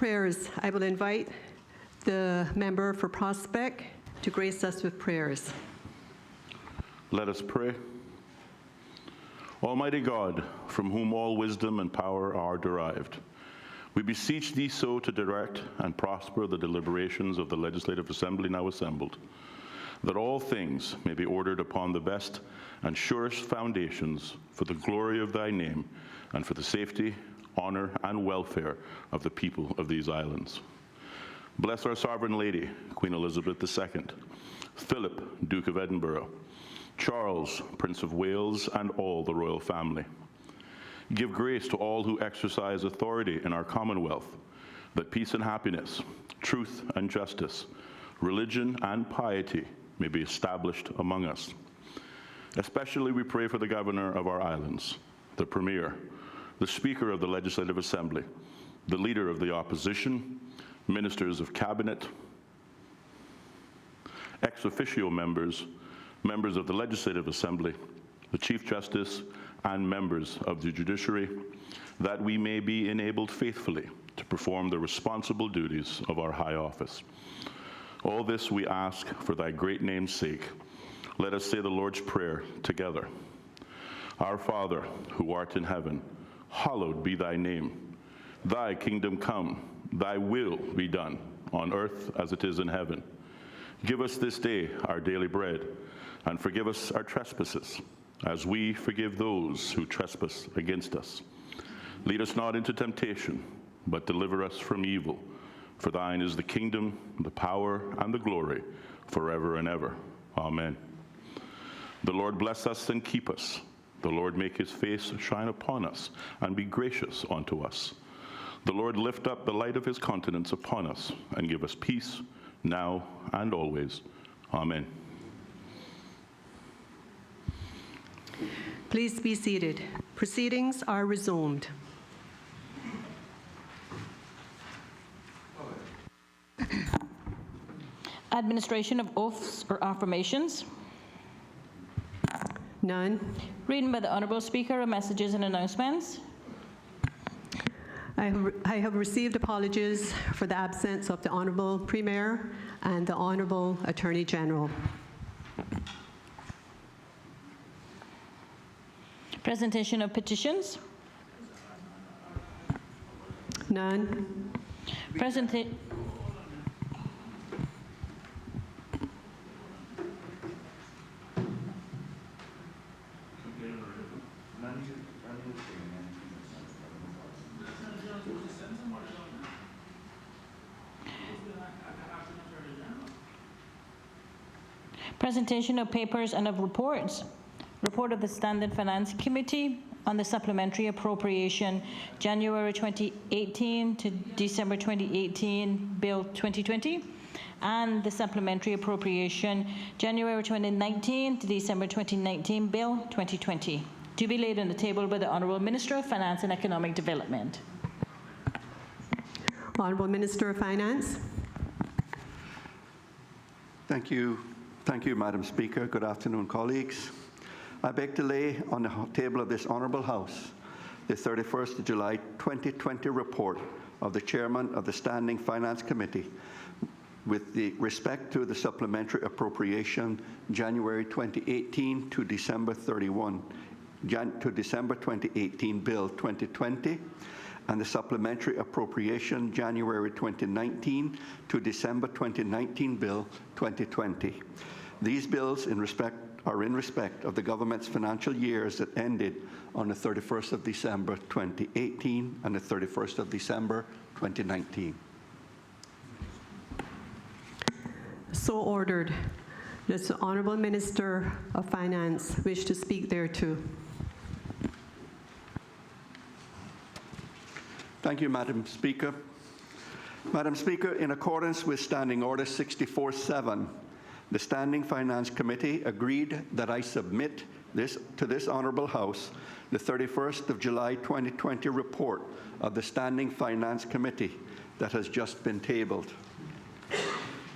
prayers, I will invite the member for Prospect to grace us with prayers. Let us pray. Almighty God, from whom all wisdom and power are derived, we beseech thee so to direct and prosper the deliberations of the Legislative Assembly now assembled, that all things may be ordered upon the best and surest foundations for the glory of thy name and for the safety, honor, and welfare of the people of these islands. Bless our Sovereign Lady, Queen Elizabeth II, Philip, Duke of Edinburgh, Charles, Prince of Wales, and all the royal family. Give grace to all who exercise authority in our Commonwealth, that peace and happiness, truth and justice, religion and piety may be established among us. Especially we pray for the Governor of our islands, the Premier, the Speaker of the Legislative Assembly, the Leader of the Opposition, Ministers of Cabinet, ex officio members, members of the Legislative Assembly, the Chief Justice, and members of the judiciary, that we may be enabled faithfully to perform the responsible duties of our high office. All this we ask for thy great name's sake. Let us say the Lord's Prayer together. Our Father, who art in heaven, hallowed be thy name. Thy kingdom come, thy will be done, on earth as it is in heaven. Give us this day our daily bread, and forgive us our trespasses, as we forgive those who trespass against us. Lead us not into temptation, but deliver us from evil. For thine is the kingdom, the power, and the glory, forever and ever. Amen. The Lord bless us and keep us. The Lord make his face shine upon us, and be gracious unto us. The Lord lift up the light of his countenance upon us, and give us peace, now and always. Amen. Please be seated. Proceedings are resumed. Administration of oaths or affirmations. None. Reading by the Honourable Speaker of messages and announcements. I have received apologies for the absence of the Honourable Premier and the Honourable Attorney General. Presentation of petitions. None. Presentation of papers and of reports. Report of the Standing Finance Committee on the Supplementary Appropriation January 2018 to December 2018 Bill 2020 and the Supplementary Appropriation January 2019 to December 2019 Bill 2020 to be laid on the table by the Honourable Minister of Finance and Economic Development. Honourable Minister of Finance. Thank you, Madam Speaker. Good afternoon, colleagues. I beg to lay on the table of this Honourable House the 31st of July 2020 report of the Chairman of the Standing Finance Committee with the respect to the Supplementary Appropriation January 2018 to December 2018 Bill 2020 and the Supplementary Appropriation January 2019 to December 2019 Bill 2020. These bills are in respect of the government's financial years that ended on the 31st of December 2018 and the 31st of December 2019. So ordered. Does the Honourable Minister of Finance wish to speak thereto? Thank you, Madam Speaker. Madam Speaker, in accordance with Standing Order 64-7, the Standing Finance Committee agreed that I submit to this Honourable House the 31st of July 2020 report of the Standing Finance Committee that has just been tabled.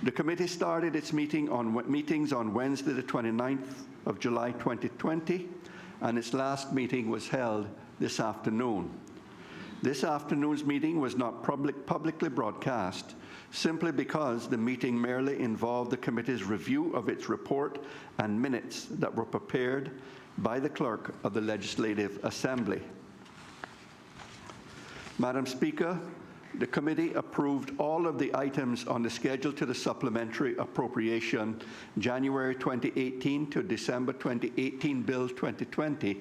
The committee started its meetings on Wednesday the 29th of July 2020, and its last meeting was held this afternoon. This afternoon's meeting was not publicly broadcast, simply because the meeting merely involved the committee's review of its report and minutes that were prepared by the Clerk of the Legislative Assembly. Madam Speaker, the committee approved all of the items on the schedule to the supplementary appropriation January 2018 to December 2018 Bill 2020,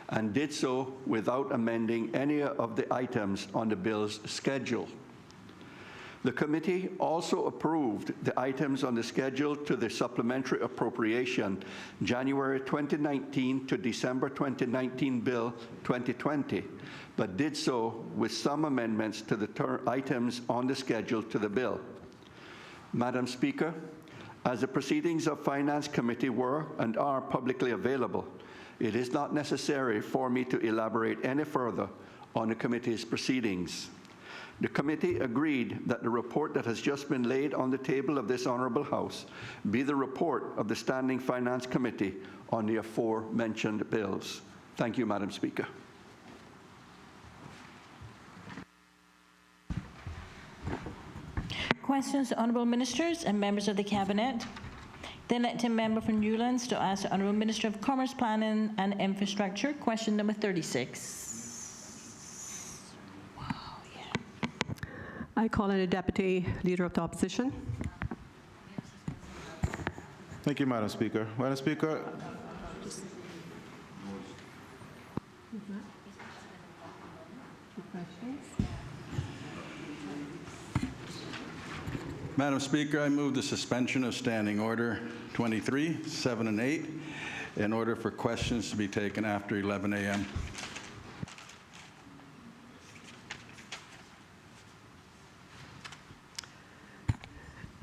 and did so without amending any of the items on the bill's schedule. The committee also approved the items on the schedule to the supplementary appropriation January 2019 to December 2019 Bill 2020, but did so with some amendments to the items on the schedule to the bill. Madam Speaker, as the proceedings of Finance Committee were and are publicly available, it is not necessary for me to elaborate any further on the committee's proceedings. The committee agreed that the report that has just been laid on the table of this Honourable House be the report of the Standing Finance Committee on the aforementioned bills. Thank you, Madam Speaker. Questions to Honourable Ministers and members of the Cabinet. The elected member for Newlands to ask the Honourable Minister of Commerce, Planning and Infrastructure. Question number 36. I call on the Deputy Leader of the Opposition. Thank you, Madam Speaker. Madam Speaker, Madam Speaker, I move the suspension of Standing Order 23, 7, and 8 in order for questions to be taken after 11 a.m.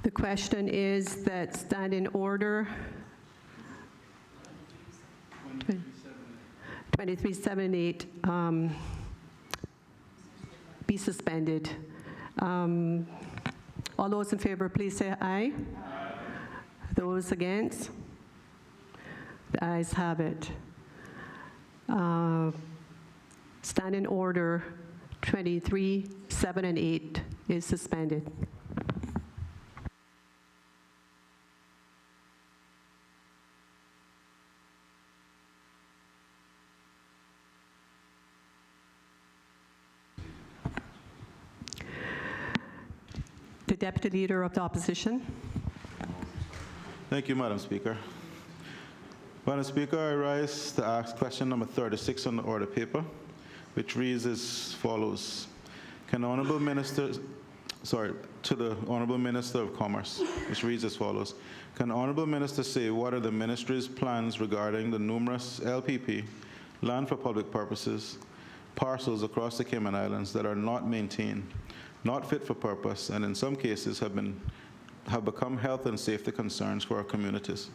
The question is that Standing Order 2378 be suspended. All those in favor, please say aye. Aye. Those against? The ayes have it. Standing Order 23, 7, and 8 is suspended. The Deputy Leader of the Opposition. thank you, Madam Speaker. Madam Speaker, I rise to ask question number 36 on the order paper, which reads as follows. To the Honourable Minister of Commerce, which reads as follows. Can the Honourable Minister say what are the Ministry's plans regarding the numerous LPP, land for public purposes, parcels across the Cayman Islands that are not maintained, not fit for purpose, and in some cases have become health and safety concerns for our communities?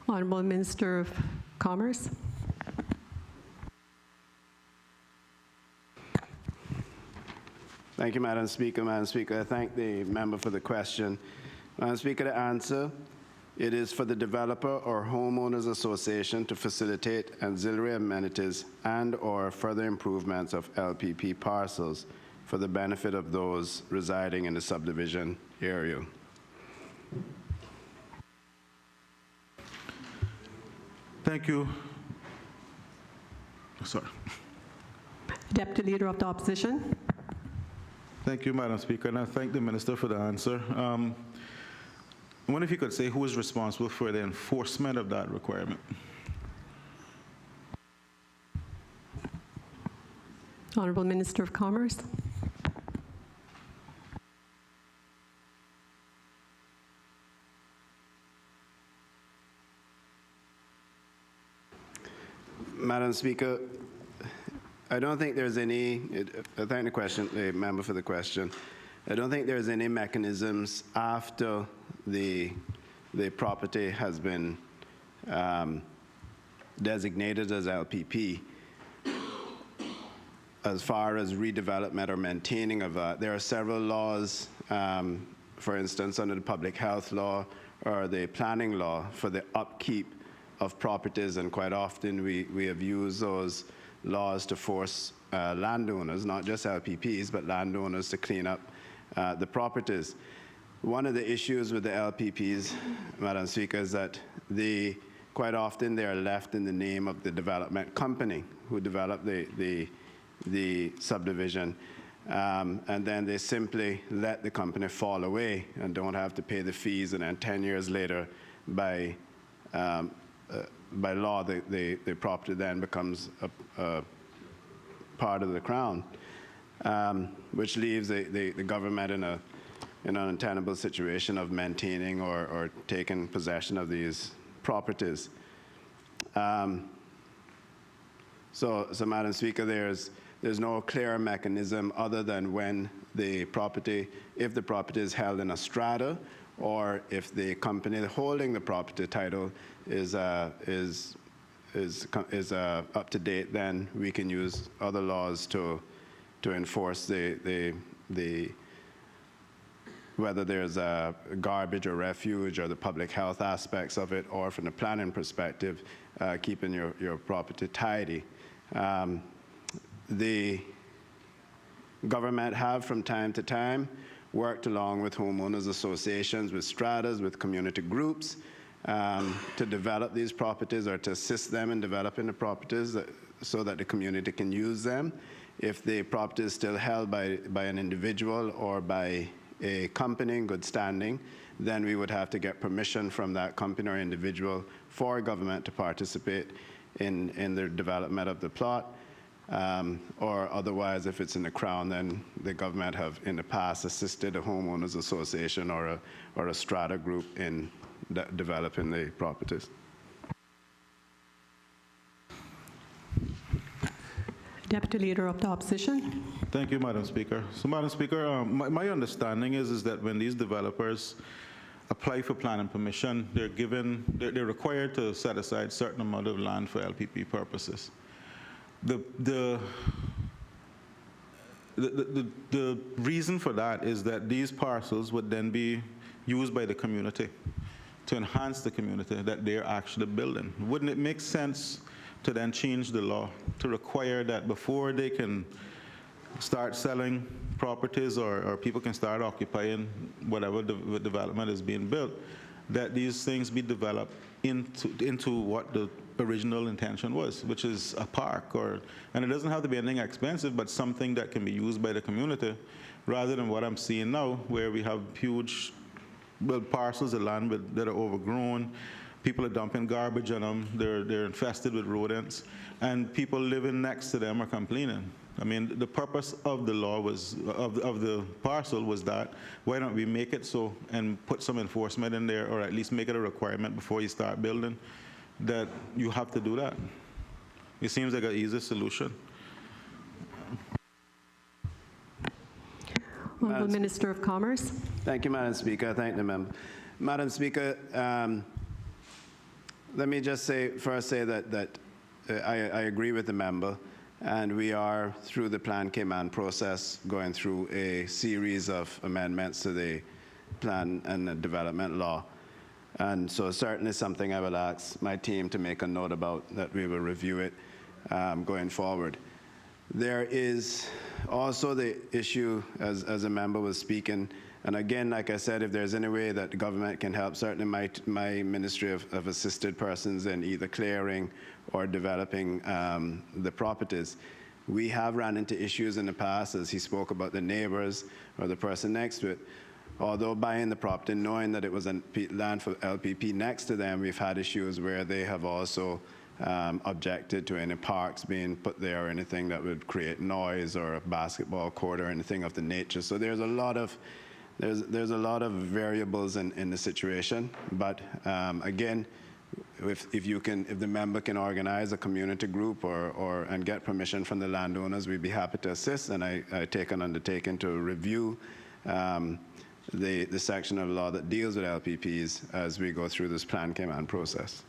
Honourable Minister of Commerce. Thank you, Madam Speaker. Madam Speaker, I thank the member for the question. Madam Speaker, the answer, it is for the developer or homeowners association to facilitate auxiliary amenities and/or further improvements of LPP parcels for the benefit of those residing in the subdivision area. Thank you. Sorry. Deputy Leader of the Opposition. Thank you, Madam Speaker, and I thank the Minister for the answer. I wonder if you could say who is responsible for the enforcement of that requirement? Honourable Minister of Commerce. Madam Speaker, I don't think there's any, I thank the member for the question. I don't think there's any mechanisms after the property has been designated as LPP as far as redevelopment or maintaining of that. There are several laws, for instance, under the public health law or the planning law for the upkeep of properties, and quite often we have used those laws to force landowners, not just LPPs, but landowners to clean up the properties. One of the issues with the LPPs, Madam Speaker, is that quite often they are left in the name of the development company who developed the subdivision, and then they simply let the company fall away and don't have to pay the fees, and then 10 years later, by law, the property then becomes a part of the Crown, which leaves the government in an untenable situation of maintaining or taking possession of these properties. So Madam Speaker, there's no clear mechanism other than when if the property is held in a strata, or if the company holding the property title is up to date, then we can use other laws to enforce whether there's a garbage or refuge or the public health aspects of it, or from the planning perspective, keeping your property tidy. The government have from time to time worked along with homeowners associations, with stratas, with community groups to develop these properties, or to assist them in developing the properties so that the community can use them. If the property is still held by an individual or by a company in good standing, then we would have to get permission from that company or individual for government to participate in the development of the plot. Or otherwise, if it's in the Crown, then the government have in the past assisted a homeowners association or a strata group in developing the properties. Deputy Leader of the Opposition. Thank you, Madam Speaker. So, Madam Speaker, my understanding is that when these developers apply for planning permission, they're required to set aside a certain amount of land for LPP purposes. The reason for that is that these parcels would then be used by the community to enhance the community that they're actually building. Wouldn't it make sense to then change the law to require that before they can start selling properties or people can start occupying whatever development is being built, that these things be developed into what the original intention was, which is a park, and it doesn't have to be anything expensive, but something that can be used by the community, rather than what I'm seeing now, where we have huge parcels of land that are overgrown. People are dumping garbage on them. They're infested with rodents, and people living next to them are complaining. I mean, the purpose of the law was of the parcel was that why don't we make it so and put some enforcement in there, or at least make it a requirement before you start building that you have to do that. It seems like an easy solution. Honourable Minister of Commerce. Thank you, Madam Speaker. I thank the member. Madam Speaker, let me just first say that I agree with the member, and we are, through the Plan Cayman process, going through a series of amendments to the plan and the development law. And so certainly something I will ask my team to make a note about, that we will review it going forward. There is also the issue, as a member was speaking, and again, like I said, if there's any way that the government can help, certainly my Ministry of Assisted Persons in either clearing or developing the properties. We have run into issues in the past, as he spoke about the neighbors or the person next to it. Although buying the property, knowing that it was a land for LPP next to them, we've had issues where they have also objected to any parks being put there or anything that would create noise, or a basketball court or anything of the nature. So there's a lot of variables in the situation. But again, if the member can organize a community group and get permission from the landowners, we'd be happy to assist. And I take an undertaking to review the section of law that deals with LPPs as we go through this Plan Cayman process.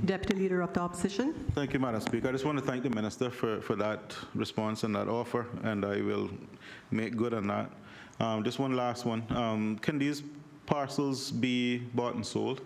Deputy Leader of the Opposition. Thank you, Madam Speaker. I just want to thank the Minister for that response and that offer, and I will make good on that. Just one last one. Can these parcels be bought and sold.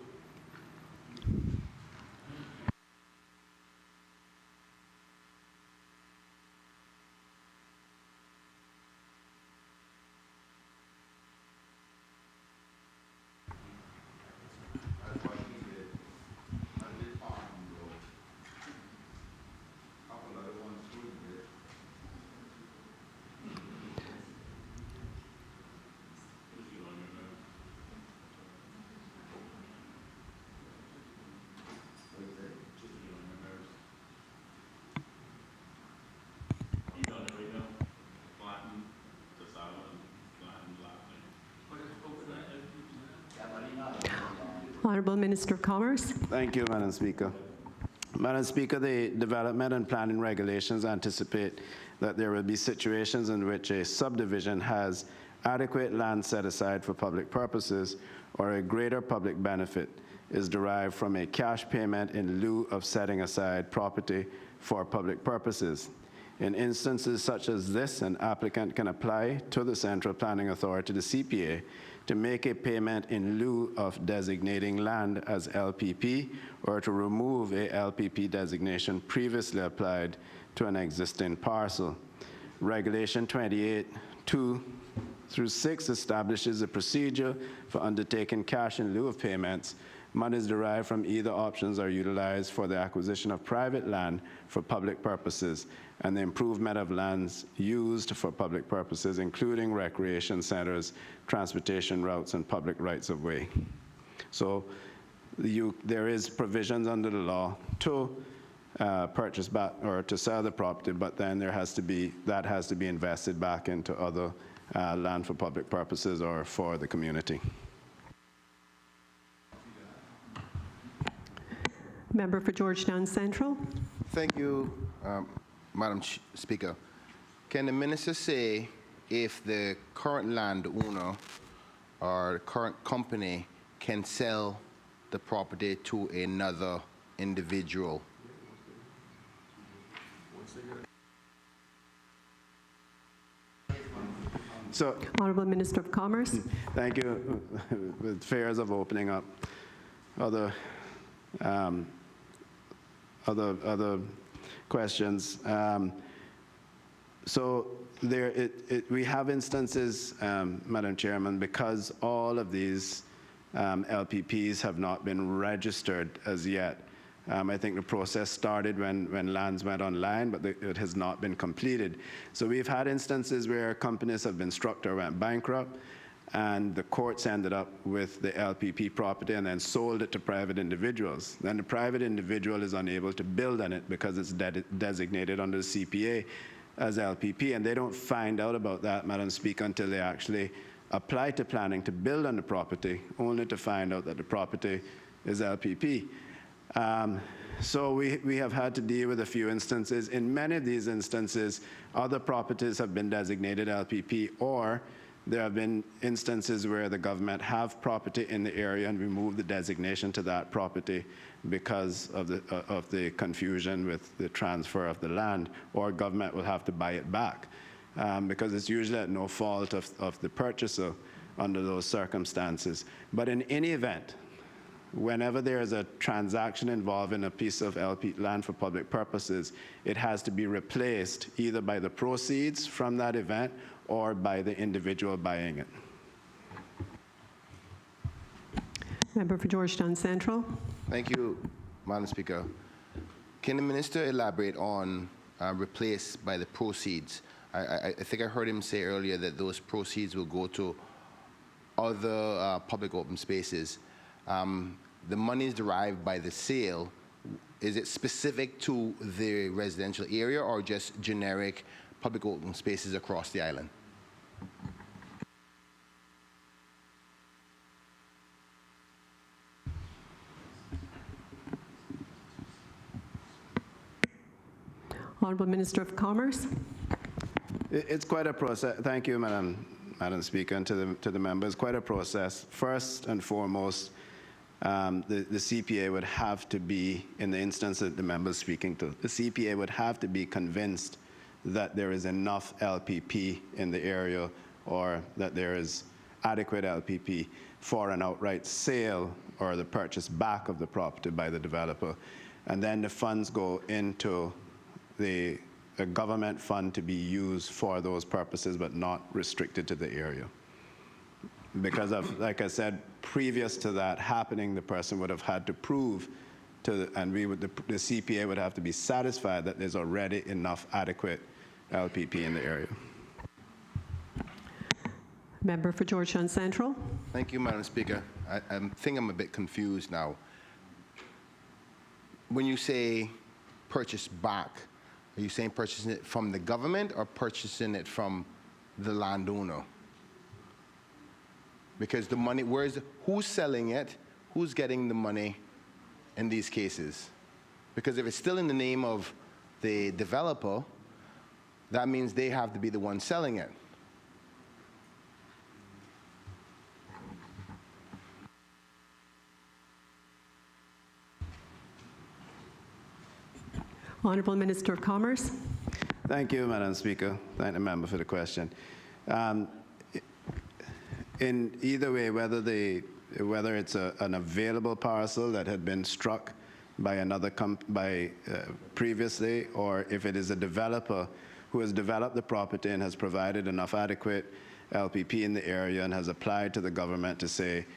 Honorable Minister of Commerce. Thank you, Madam Speaker. Madam Speaker, the development and planning regulations anticipate that there will be situations in which a subdivision has adequate land set aside for public purposes or a greater public benefit is derived from a cash payment in lieu of setting aside property for public purposes. In instances such as this, an applicant can apply to the Central Planning Authority, the CPA, to make a payment in lieu of designating land as LPP or to remove a LPP designation previously applied to an existing parcel. Regulation 28(2) through 6 establishes a procedure for undertaking cash in lieu of payments. Monies derived from either options are utilized for the acquisition of private land for public purposes and the improvement of lands used for public purposes, including recreation centers, transportation routes, and public rights-of-way. So there is provisions under the law to purchase back or to sell the property, but then that has to be invested back into other land for public purposes or for the community. Member for Georgetown Central. Thank you, Madam Speaker. Can the minister say if the current landowner or the current company can sell the property to another individual? So, Honorable Minister of Commerce. thank you. With fears of opening up other questions. So we have instances, Madam Chairman, because all of these LPPs have not been registered as yet. I think the process started when lands went online, but it has not been completed. So we've had instances where companies have been struck or went bankrupt, and the courts ended up with the LPP property and then sold it to private individuals. Then the private individual is unable to build on it because it's designated under the CPA as LPP, and they don't find out about that, Madam Speaker, until they actually apply to planning to build on the property, only to find out that the property is LPP. So we have had to deal with a few instances. In many of these instances, other properties have been designated LPP, or there have been instances where the government have property in the area and remove the designation to that property because of the confusion with the transfer of the land, or government will have to buy it back because it's usually at no fault of the purchaser under those circumstances. But in any event, whenever there is a transaction involving a piece of LP land for public purposes, it has to be replaced either by the proceeds from that event or by the individual buying it. Member for Georgetown Central. Thank you, Madam Speaker. Can the minister elaborate on replaced by the proceeds? I think I heard him say earlier that those proceeds will go to other public open spaces. The money is derived by the sale. Is it specific to the residential area or just generic public open spaces across the island? Honorable Minister of Commerce. It's quite a process. Thank you, Madam Speaker, and to the members. Quite a process. First and foremost, the CPA would have to be, in the instance that the member's speaking to, the CPA would have to be convinced that there is enough LPP in the area or that there is adequate LPP for an outright sale or the purchase back of the property by the developer. And then the funds go into a government fund to be used for those purposes, but not restricted to the area. Because of, like I said, previous to that happening, the person would have had to prove and the CPA would have to be satisfied that there's already enough adequate LPP in the area. Member for Georgetown Central. Thank you, Madam Speaker. I think I'm a bit confused now. When you say purchase back, are you saying purchasing it from the government or purchasing it from the landowner? Because the money, who's selling it? Who's getting the money in these cases? Because if it's still in the name of the developer, that means they have to be the one selling it. Honourable Minister of Commerce. Thank you, Madam Speaker. Thank the member for the question. In either way, whether it's an available parcel that had been struck by another previously, or if it is a developer who has developed the property and has provided enough adequate LPP in the area and has applied to the government to say,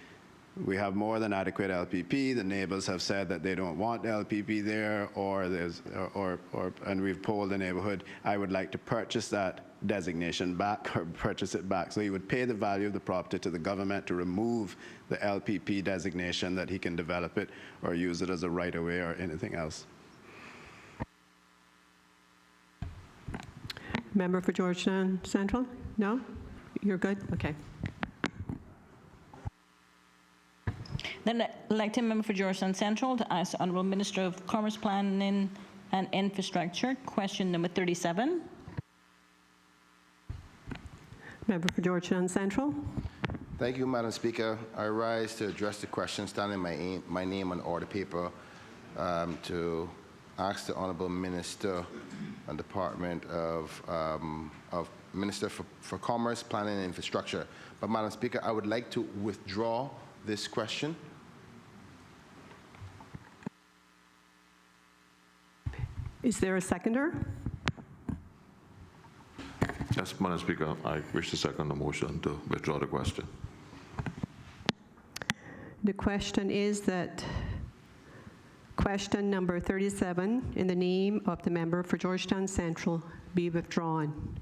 we have more than adequate LPP. The neighbors have said that they don't want LPP there, and we've polled the neighborhood. I would like to purchase that designation back or purchase it back. So he would pay the value of the property to the government to remove the LPP designation that he can develop it or use it as a right-of-way or anything else. Member for Georgetown Central? No? You're good? Okay. Then elected member for Georgetown Central to ask the Honourable Minister of Commerce, Planning and Infrastructure, question number 37. Member for Georgetown Central. Thank you, Madam Speaker. I rise to address the question standing my name on order paper to ask the Honourable Minister and Department of Minister for Commerce, Planning and Infrastructure. But Madam Speaker, I would like to withdraw this question. Is there a seconder? Yes, Madam Speaker, I wish to second the motion to withdraw the question. The question is that question number 37 in the name of the member for Georgetown Central be withdrawn.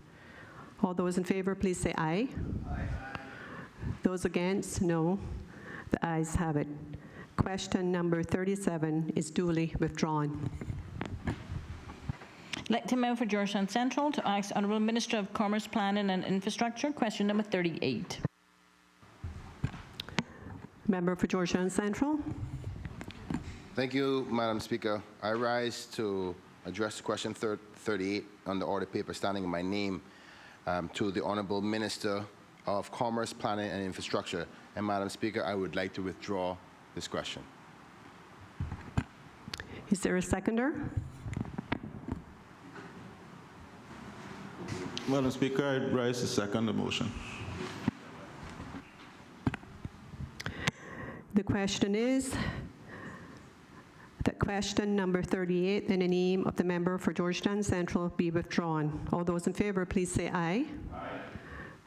All those in favor, please say aye. Aye. Those against, no. The ayes have it. Question number 37 is duly withdrawn. Elected member for Georgetown Central to ask the Honourable Minister of Commerce, Planning and Infrastructure, question number 38. Member for Georgetown Central. Thank you, Madam Speaker. I rise to address question 38 on the order paper standing in my name to the Honourable Minister of Commerce, Planning and Infrastructure. And Madam Speaker, I would like to withdraw this question. Is there a seconder? Madam Speaker, I rise to second the motion. The question is that question number 38 in the name of the member for Georgetown Central be withdrawn. All those in favor, please say aye. Aye.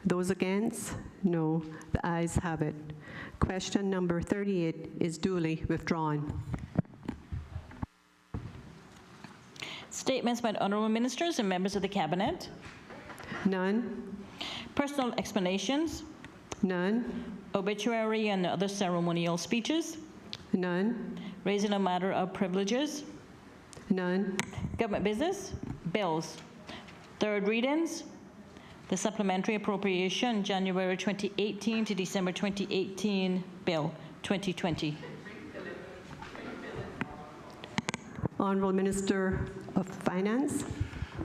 Those against, no. The ayes have it. Question number 38 is duly withdrawn. Statements by the Honourable Ministers and members of the Cabinet. None. Personal explanations. None. Obituary and other ceremonial speeches. None. Raising a matter of privileges. None. Government business. Bills. Third readings. The Supplementary Appropriation, January 2018 to December 2018 Bill 2020. Honourable Minister of Finance.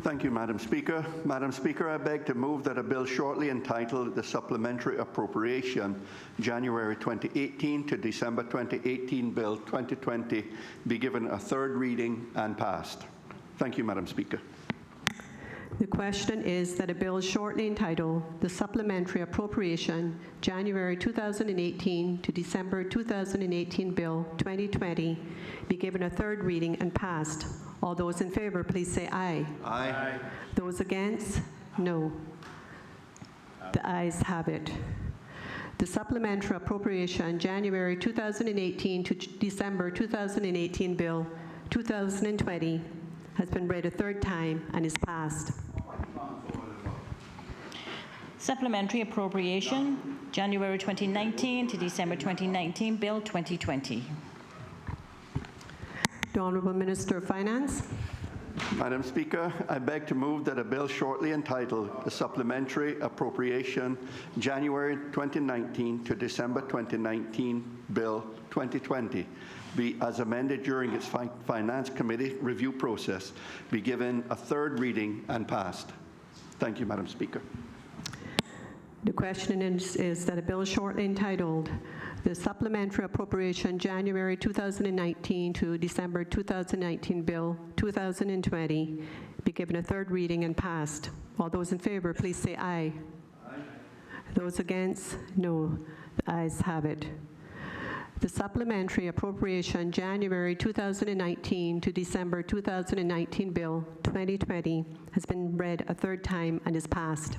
Thank you, Madam Speaker. Madam Speaker, I beg to move that a bill shortly entitled the Supplementary Appropriation, January 2018 to December 2018 Bill 2020 be given a third reading and passed. Thank you, Madam Speaker. The question is that a bill shortly entitled the Supplementary Appropriation January 2018 to December 2018 Bill 2020 be given a third reading and passed. All those in favor, please say aye. Aye. Those against, no. The ayes have it. The Supplementary Appropriation January 2018 to December 2018 Bill 2020 has been read a third time and is passed. Supplementary Appropriation, January 2019 to December 2019, Bill 2020. The Honourable Minister of Finance. Madam Speaker, I beg to move that a bill shortly entitled the Supplementary Appropriation January 2019 to December 2019 Bill 2020 be, as amended during its Finance Committee review process, be given a third reading and passed. Thank you, Madam Speaker. The question is that a bill shortly entitled the Supplementary Appropriation January 2019 to December 2019 Bill 2020 be given a third reading and passed. All those in favor, please say aye. Aye. Those against, no. The ayes have it. The Supplementary Appropriation January 2019 to December 2019 Bill 2020 has been read a third time and is passed.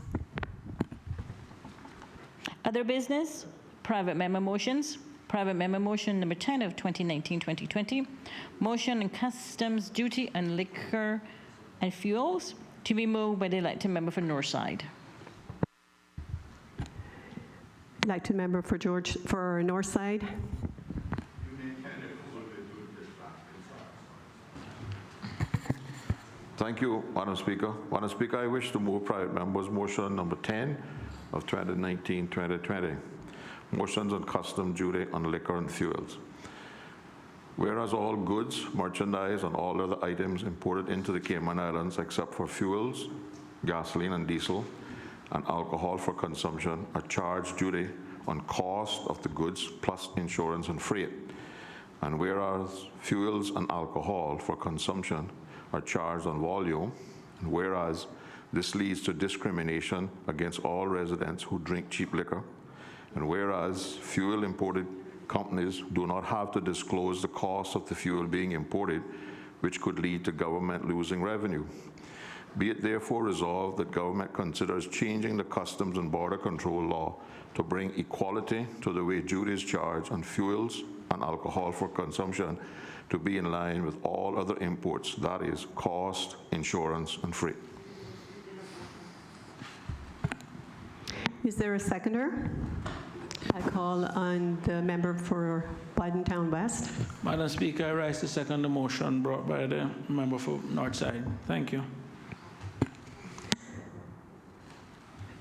Other business, private member motions. Private member motion number 10 of 2019-2020, motion on customs duty on liquor and fuels, to be moved by the elected member for Northside. Elected member for Northside. Thank you, Madam Speaker. Madam Speaker, I wish to move private members motion number 10 of 2019-2020. Motions on custom duty on liquor and fuels. Whereas all goods, merchandise, and all other items imported into the Cayman Islands except for fuels, gasoline and diesel, and alcohol for consumption are charged duty on cost of the goods plus insurance and freight. And whereas fuels and alcohol for consumption are charged on volume, and whereas this leads to discrimination against all residents who drink cheap liquor, and whereas fuel imported companies do not have to disclose the cost of the fuel being imported, which could lead to government losing revenue. Be it therefore resolved that government considers changing the Customs and Border Control law to bring equality to the way duty is charged on fuels and alcohol for consumption to be in line with all other imports, that is, cost, insurance, and freight. Is there a seconder? I call on the member for Town West. Madam Speaker, I rise to second the motion brought by the member for Northside. Thank you.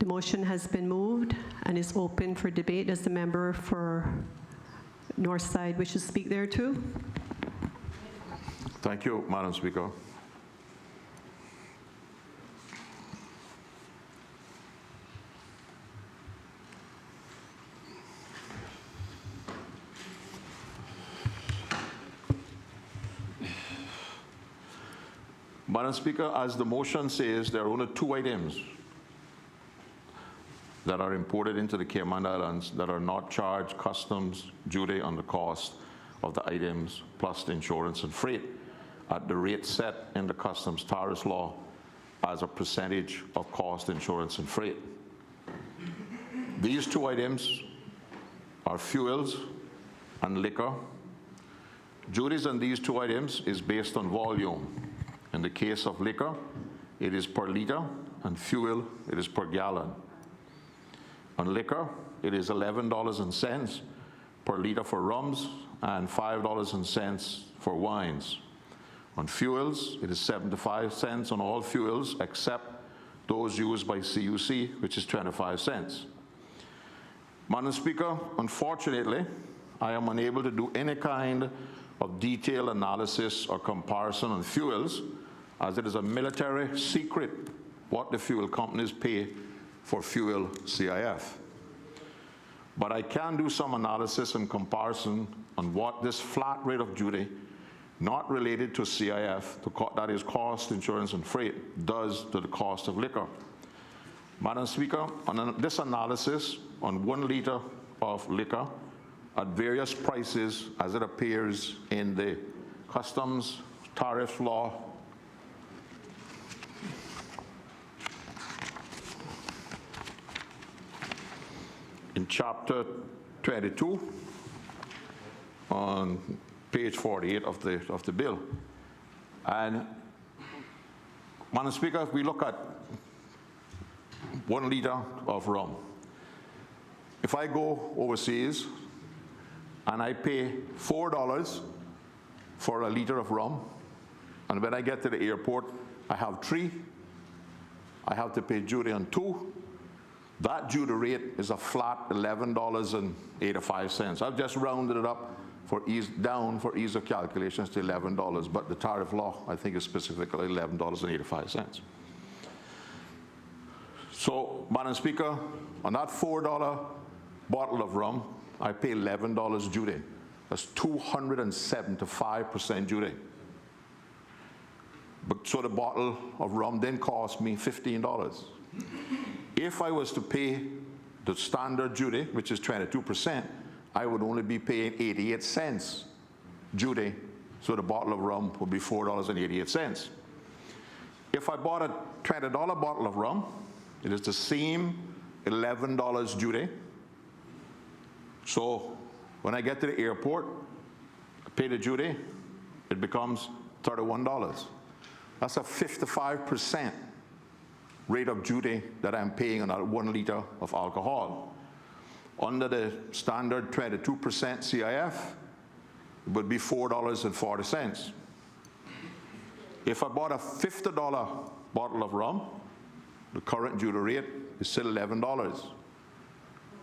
The motion has been moved and is open for debate. Does the member for Northside wish to speak there too? Thank you, Madam Speaker. Madam Speaker, as the motion says, there are only two items that are imported into the Cayman Islands that are not charged customs duty on the cost of the items plus the insurance and freight at the rate set in the customs tariff law as a percentage of cost, insurance, and freight. These two items are fuels and liquor. Duties on these two items is based on volume. In the case of liquor, it is per liter, and fuel, it is per gallon. On liquor, it is $11.00 per liter for rums and $5.00 for wines. On fuels, it is 75 cents on all fuels except those used by CUC, which is 25 cents. Madam Speaker, unfortunately, I am unable to do any kind of detailed analysis or comparison on fuels, as it is a military secret what the fuel companies pay for fuel CIF. But I can do some analysis and comparison on what this flat rate of duty not related to CIF, that is cost, insurance, and freight, does to the cost of liquor. Madam Speaker, on this analysis on 1 liter of liquor at various prices as it appears in the customs tariff law, in chapter 22 on page 48 of the bill. And Madam Speaker, if we look at 1 liter of rum, if I go overseas and I pay $4 for a liter of rum, and when I get to the airport, I have 3, I have to pay duty on 2, that duty rate is a flat $11.85. I've just rounded it up down for ease of calculations to $11, but the tariff law, I think, is specifically $11.85. So, Madam Speaker, on that $4 bottle of rum, I pay $11 duty. That's 275% duty. But so the bottle of rum then cost me $15. If I was to pay the standard duty, which is 22%, I would only be paying 88 cents duty, so the bottle of rum would be $4.88. If I bought a $20 bottle of rum, it is the same $11 duty. So when I get to the airport, I pay the duty, it becomes $31. That's a 55% rate of duty that I'm paying on that 1 liter of alcohol. Under the standard 22% CIF, it would be $4.40. If I bought a $50 bottle of rum, the current duty rate is still $11.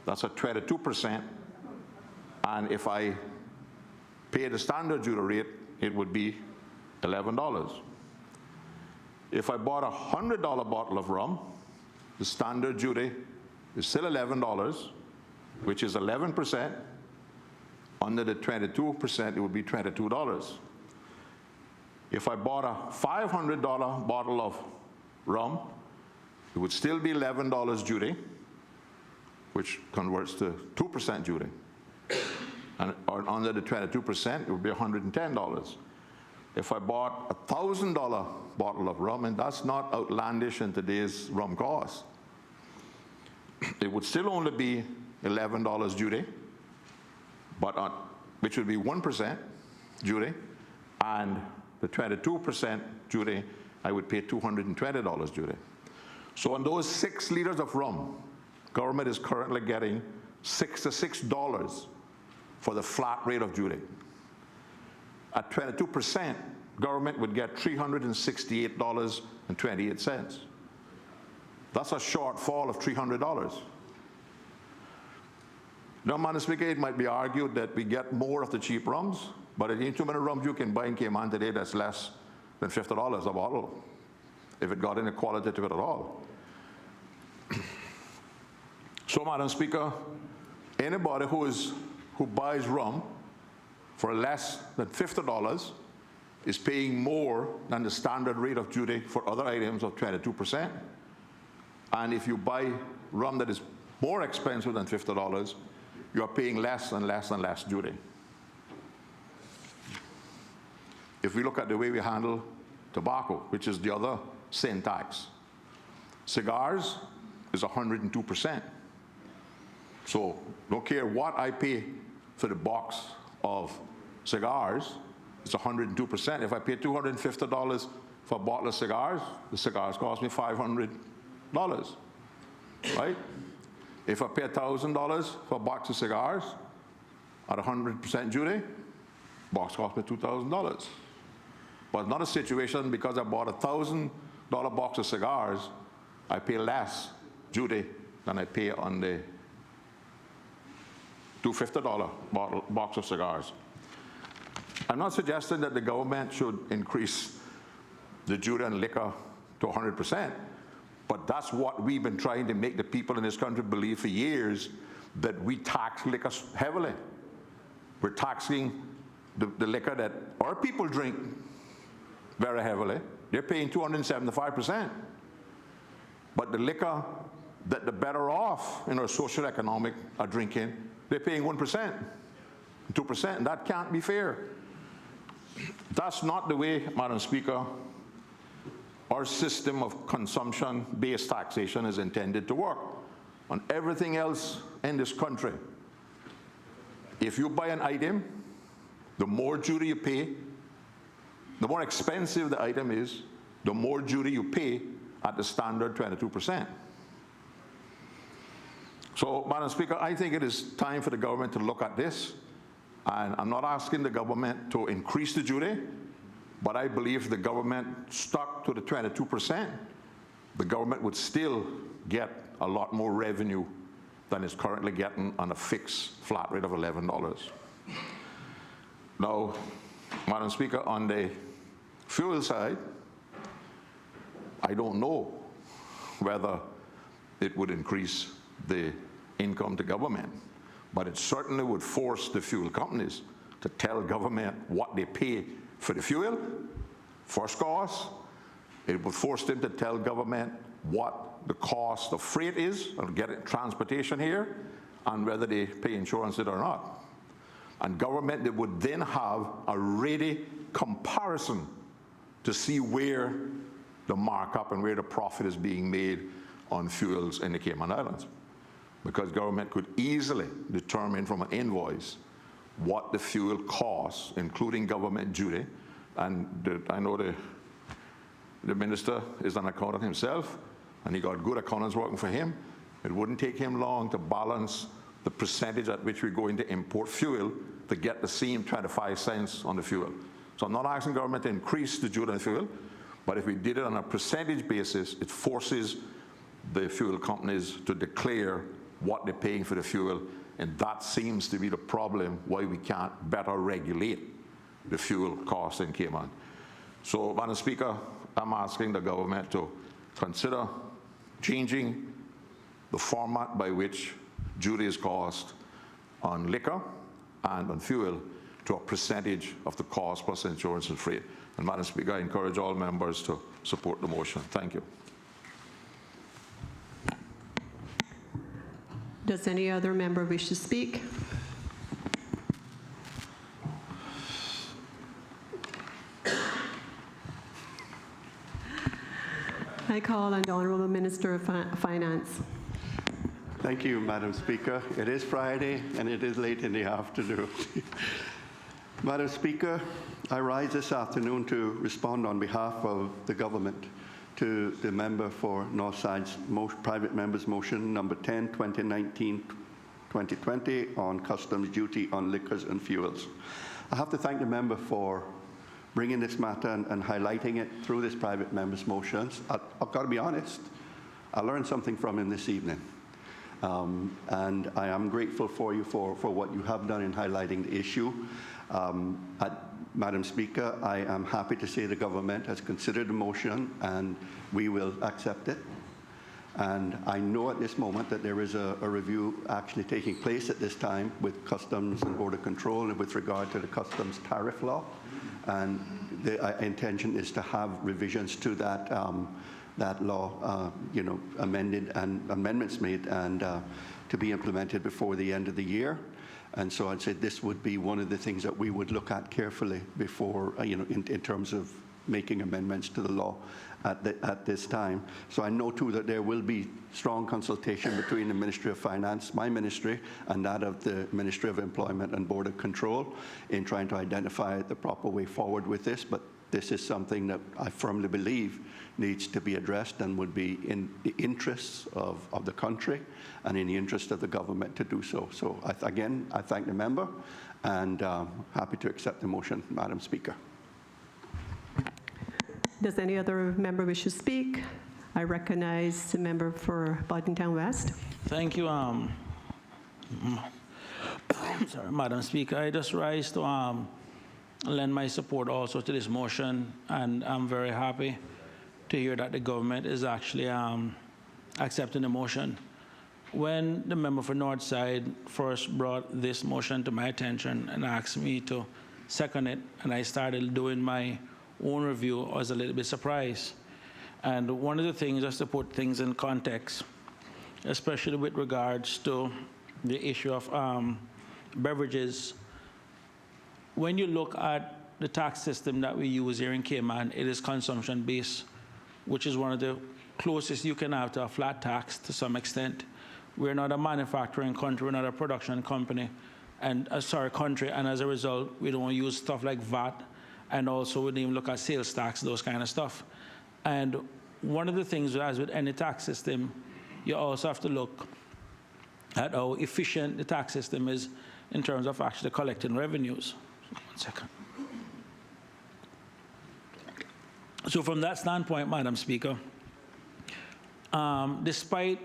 That's a 22%. And if I pay the standard duty rate, it would be $11. If I bought a $100 bottle of rum, the standard duty is still $11, which is 11%. Under the 22%, it would be $22. If I bought a $500 bottle of rum, it would still be $11 duty, which converts to 2% duty. And under the 22%, it would be $110. If I bought a $1,000 bottle of rum, and that's not outlandish in today's rum cost, it would still only be $11 duty, but which would be 1% duty, and the 22% duty, I would pay $220 duty. So on those 6 liters of rum, government is currently getting $66 for the flat rate of duty. At 22%, government would get $368.28. That's a shortfall of $300. Now, Madam Speaker, it might be argued that we get more of the cheap rums, but there ain't too many rums you can buy in Cayman today that's less than $50 a bottle, if it got any quality to it at all. So, Madam Speaker, anybody who buys rum for less than $50 is paying more than the standard rate of duty for other items of 22%. And if you buy rum that is more expensive than $50, you are paying less and less and less duty. If we look at the way we handle tobacco, which is the other sin tax, cigars is 102%. So don't care what I pay for the box of cigars, it's 102%. If I pay $250 for a bottle of cigars, the cigars cost me $500, right? If I pay $1,000 for a box of cigars at 100% duty, box cost me $2,000. But it's not a situation because I bought a $1,000 box of cigars, I pay less duty than I pay on the $250 box of cigars. I'm not suggesting that the government should increase the duty on liquor to 100%, but that's what we've been trying to make the people in this country believe for years, that we tax liquor heavily. We're taxing the liquor that our people drink very heavily, they're paying 275%. But the liquor that the better off in our social economic are drinking, they're paying 1%, 2%, and that can't be fair. That's not the way, Madam Speaker, our system of consumption-based taxation is intended to work. On everything else in this country, if you buy an item, the more duty you pay, the more expensive the item is, the more duty you pay at the standard 22%. So, Madam Speaker, I think it is time for the government to look at this. And I'm not asking the government to increase the duty, but I believe the government stuck to the 22%, the government would still get a lot more revenue than it's currently getting on a fixed flat rate of $11. Now, Madam Speaker, on the fuel side, I don't know whether it would increase the income to government, but it certainly would force the fuel companies to tell government what they pay for the fuel, first cost. It would force them to tell government what the cost of freight is, or getting transportation here, and whether they pay insurance it or not. And government, they would then have a ready comparison to see where the markup and where the profit is being made on fuels in the Cayman Islands. Because government could easily determine from an invoice what the fuel costs, including government duty. And I know the minister is an accountant himself, and he got good accountants working for him. It wouldn't take him long to balance the percentage at which we're going to import fuel to get the same 25 cents on the fuel. So I'm not asking government to increase the duty on fuel, but if we did it on a percentage basis, it forces the fuel companies to declare what they're paying for the fuel, and that seems to be the problem why we can't better regulate the fuel costs in Cayman. So, Madam Speaker, I'm asking the government to consider changing the format by which duty is cost on liquor and on fuel to a percentage of the cost plus insurance and freight. And Madam Speaker, I encourage all members to support the motion. Thank you. Does any other member wish to speak? I call on the Honourable Minister of Finance. Thank you, Madam Speaker. It is Friday, and it is late in the afternoon. Madam Speaker, I rise this afternoon to respond on behalf of the government to the member for Northside's private member's motion number 10, 2019-2020 on customs duty on liquors and fuels. I have to thank the member for bringing this matter and highlighting it through this private member's motions. I've got to be honest, I learned something from him this evening. And I am grateful for you for what you have done in highlighting the issue. Madam Speaker, I am happy to say the government has considered the motion and we will accept it. And I know at this moment that there is a review actually taking place at this time with Customs and Border Control and with regard to the customs tariff law. And the intention is to have revisions to that that law, amended and amendments made and to be implemented before the end of the year. And so I'd say this would be one of the things that we would look at carefully before, in terms of making amendments to the law at this time. So I know too that there will be strong consultation between the Ministry of Finance, my ministry, and that of the Ministry of Employment and Border Control in trying to identify the proper way forward with this. But this is something that I firmly believe needs to be addressed and would be in the interests of the country and in the interest of the government to do so. So again, I thank the member and happy to accept the motion, Madam Speaker. Does any other member wish to speak? I recognize the member for Boddington West. Thank you, sorry, Madam Speaker. I just rise to lend my support also to this motion, and I'm very happy to hear that the government is actually accepting the motion. When the member for Northside first brought this motion to my attention and asked me to second it, and I started doing my own review, I was a little bit surprised. And one of the things, just to put things in context, especially with regards to the issue of beverages, when you look at the tax system that we use here in Cayman, it is consumption-based, which is one of the closest you can have to a flat tax to some extent. We're not a manufacturing country, we're not a production company, and country, and as a result, we don't use stuff like VAT, and also we don't even look at sales tax, those kind of stuff. And one of the things, as with any tax system, you also have to look at how efficient the tax system is in terms of actually collecting revenues. 1 second. So from that standpoint, Madam Speaker, despite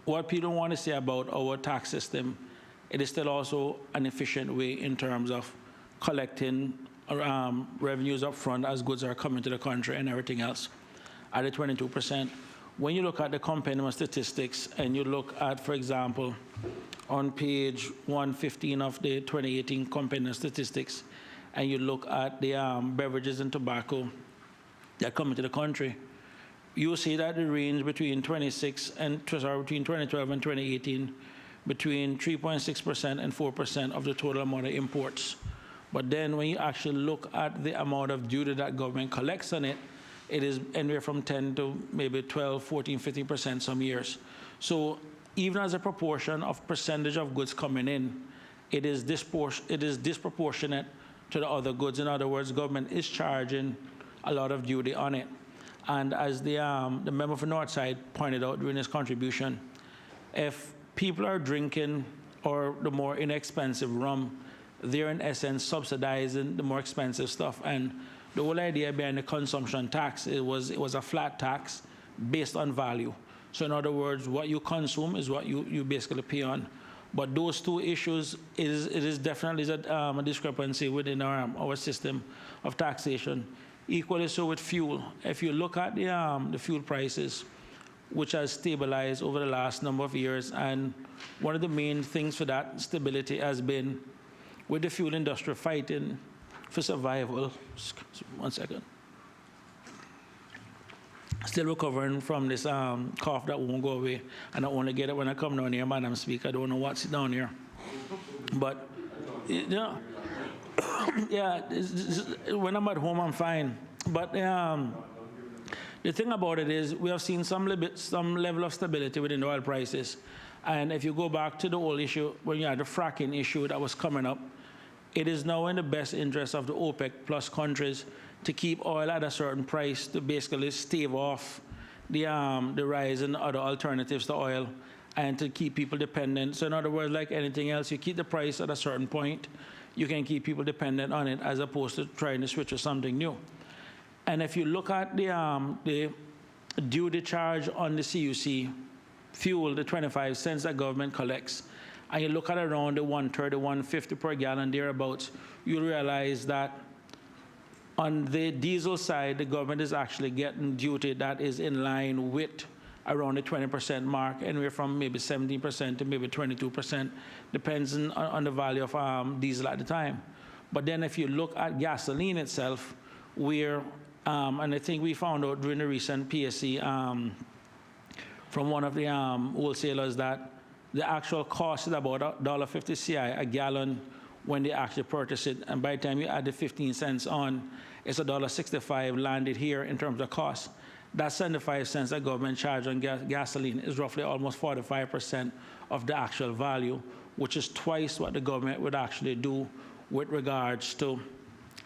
what people want to say about our tax system, it is still also an efficient way in terms of collecting revenues up front as goods are coming to the country and everything else at a 22%. When you look at the compendium statistics and you look at, for example, on page 115 of the 2018 compendium statistics, and you look at the beverages and tobacco that come into the country, you will see that the range between between 2012 and 2018, between 3.6% and 4% of the total amount of imports. But then when you actually look at the amount of duty that government collects on it, it is anywhere from 10 to maybe 12, 14, 15% some years. So even as a proportion of percentage of goods coming in, it is disproportionate to the other goods. In other words, government is charging a lot of duty on it. And as the member for Northside pointed out during his contribution, if people are drinking or the more inexpensive rum, they're in essence subsidizing the more expensive stuff. And the whole idea behind the consumption tax, it was a flat tax based on value. So in other words, what you consume is what you basically pay on. But those two issues, it is definitely a discrepancy within our system of taxation. Equally so with fuel. If you look at the fuel prices, which has stabilized over the last number of years, and one of the main things for that stability has been with the fuel industry fighting for survival. 1 second. Still recovering from this cough that won't go away, and I only get it when I come down here, Madam Speaker. I don't know what's down here. But, you know, yeah, when I'm at home, I'm fine. But the thing about it is we have seen some level of stability within the oil prices. And if you go back to the old issue, when you had the fracking issue that was coming up, it is now in the best interest of the OPEC plus countries to keep oil at a certain price to basically stave off the rise in other alternatives to oil and to keep people dependent. So in other words, like anything else, you keep the price at a certain point, you can keep people dependent on it as opposed to trying to switch to something new. And if you look at the duty charge on the CUC fuel, the 25 cents that government collects, and you look at around the 130, 150 per gallon thereabouts, you realize that on the diesel side, the government is actually getting duty that is in line with around the 20% mark, anywhere from maybe 17% to maybe 22%, depends on the value of diesel at the time. But then if you look at gasoline itself, where, and I think we found out during the recent PSC from one of the wholesalers that the actual cost is about $1.50 CI a gallon when they actually purchase it. And by the time you add the 15 cents on, it's $1.65 landed here in terms of cost. That 75 cents that government charge on gasoline is roughly almost 45% of the actual value, which is twice what the government would actually do with regards to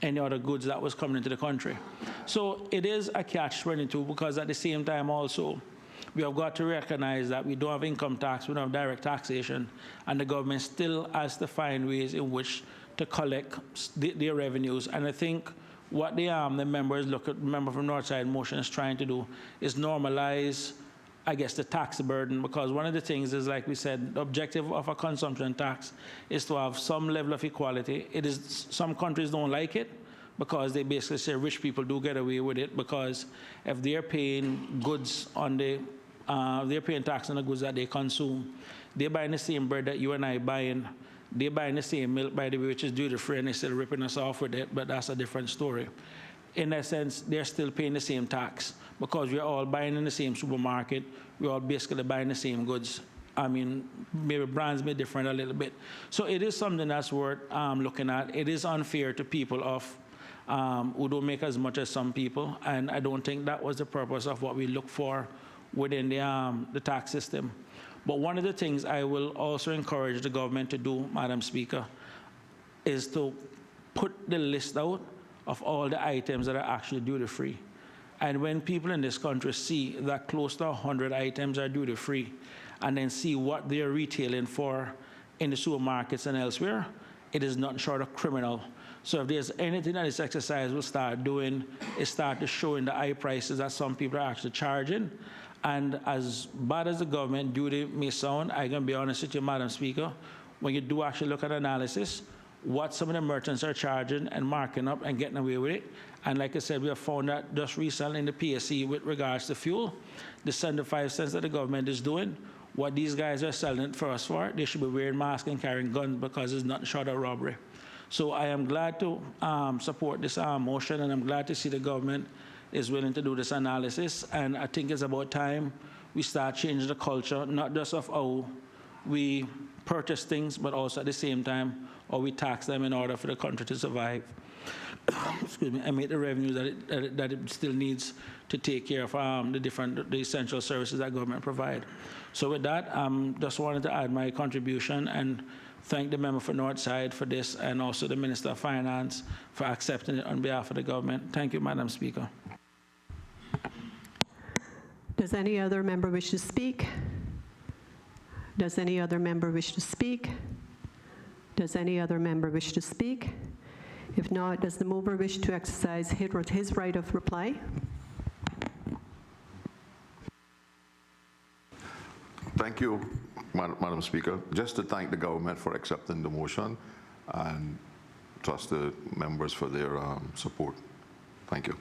any other goods that was coming into the country. So it is a catch-22 because at the same time also, we have got to recognize that we don't have income tax, we don't have direct taxation, and the government still has to find ways in which to collect their revenues. And I think what the member from Northside motion is trying to do is normalize, I guess, the tax burden, because one of the things is, like we said, the objective of a consumption tax is to have some level of equality. It is, some countries don't like it because they basically say rich people do get away with it, because if they're paying goods on the, they're paying tax on the goods that they consume, they're buying the same bread that you and I buying, They're buying the same milk, by the way, which is duty-free, and they're still ripping us off with it, but that's a different story. In essence, they're still paying the same tax because we're all buying in the same supermarket. We're all basically buying the same goods. I mean, maybe brands may differ a little bit. So it is something that's worth looking at. It is unfair to people who don't make as much as some people, and I don't think that was the purpose of what we look for within the tax system. But one of the things I will also encourage the government to do, Madam Speaker, is to put the list out of all the items that are actually duty-free. And when people in this country see that close to 100 items are duty-free, and then see what they're retailing for in the supermarkets and elsewhere, it is nothing short of criminal. So if there's anything that this exercise will start doing, is start to showing the high prices that some people are actually charging. And as bad as the government duty may sound, I can be honest with you, Madam Speaker, when you do actually look at analysis, what some of the merchants are charging and marking up and getting away with it. And like I said, we have found that just recently in the PSC with regards to fuel, the 75 cents that the government is doing, what these guys are selling it for us for, they should be wearing masks and carrying guns because it's nothing short of robbery. So I am glad to support this motion, and I'm glad to see the government is willing to do this analysis. And I think it's about time we start changing the culture, not just of how we purchase things, but also at the same time, how we tax them in order for the country to survive. Excuse me, and make the revenues that it still needs to take care of the essential services that government provide. So with that, just wanted to add my contribution and thank the member for Northside for this, and also the Minister of Finance for accepting it on behalf of the government. Thank you, Madam Speaker. Does any other member wish to speak? Does any other member wish to speak? Does any other member wish to speak? If not, does the mover wish to exercise his right of reply? Thank you, Madam Speaker. Just to thank the government for accepting the motion and trust the members for their support. Thank you.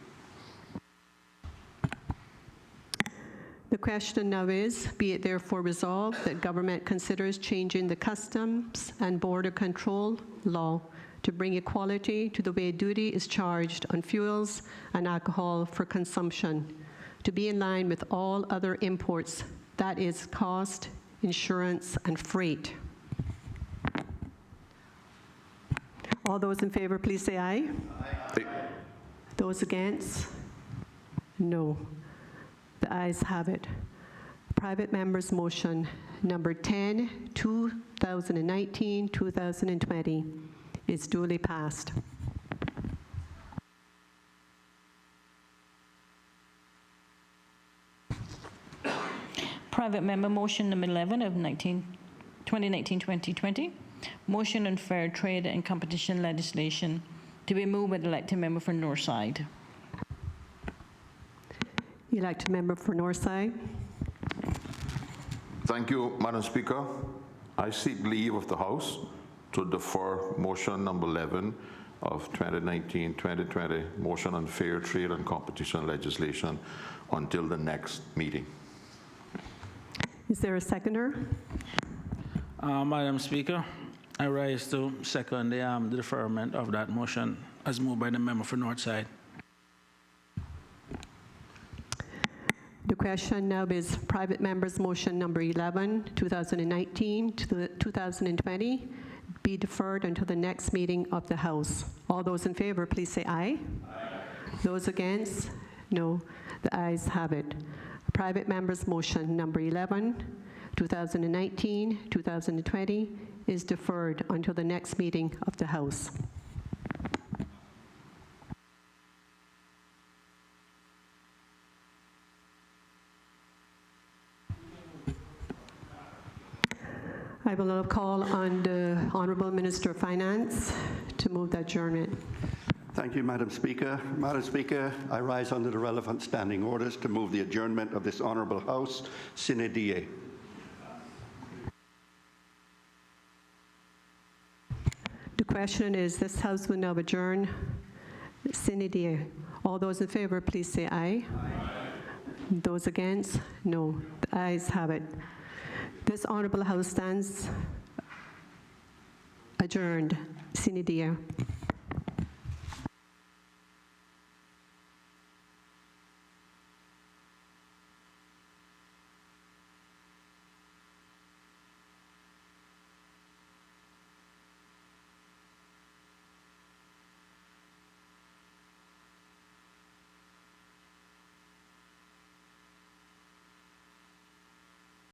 The question now is, be it therefore resolved that government considers changing the Customs and Border Control law to bring equality to the way duty is charged on fuels and alcohol for consumption, to be in line with all other imports, that is cost, insurance, and freight. All those in favor, please say aye. Aye. Those against? No. The ayes have it. Private member's motion number 10, 2019-2020 is duly passed. Private member motion number 11 of 2019-2020, motion on fair trade and competition legislation, to be moved by the elected member for Northside. Elected member for Northside. Thank you, Madam Speaker. I seek leave of the House to defer motion number 11 of 2019-2020, motion on fair trade and competition legislation, until the next meeting. Is there a seconder? Madam Speaker, I rise to second the deferment of that motion as moved by the member for Northside. The question now is private member's motion number 11, 2019-2020, be deferred until the next meeting of the House. All those in favor, please say aye. Aye. Those against? No. The ayes have it. Private member's motion number 11, 2019-2020 is deferred until the next meeting of the House. I will now call on the Honourable Minister of Finance to move the adjournment. Thank you, Madam Speaker. Madam Speaker, I rise under the relevant standing orders to move the adjournment of this Honourable House sine die. The question is, this House will now adjourn sine die. All those in favour, please say aye. Aye. Those against? No. The ayes have it. This Honourable House stands Adjourned. Sine die.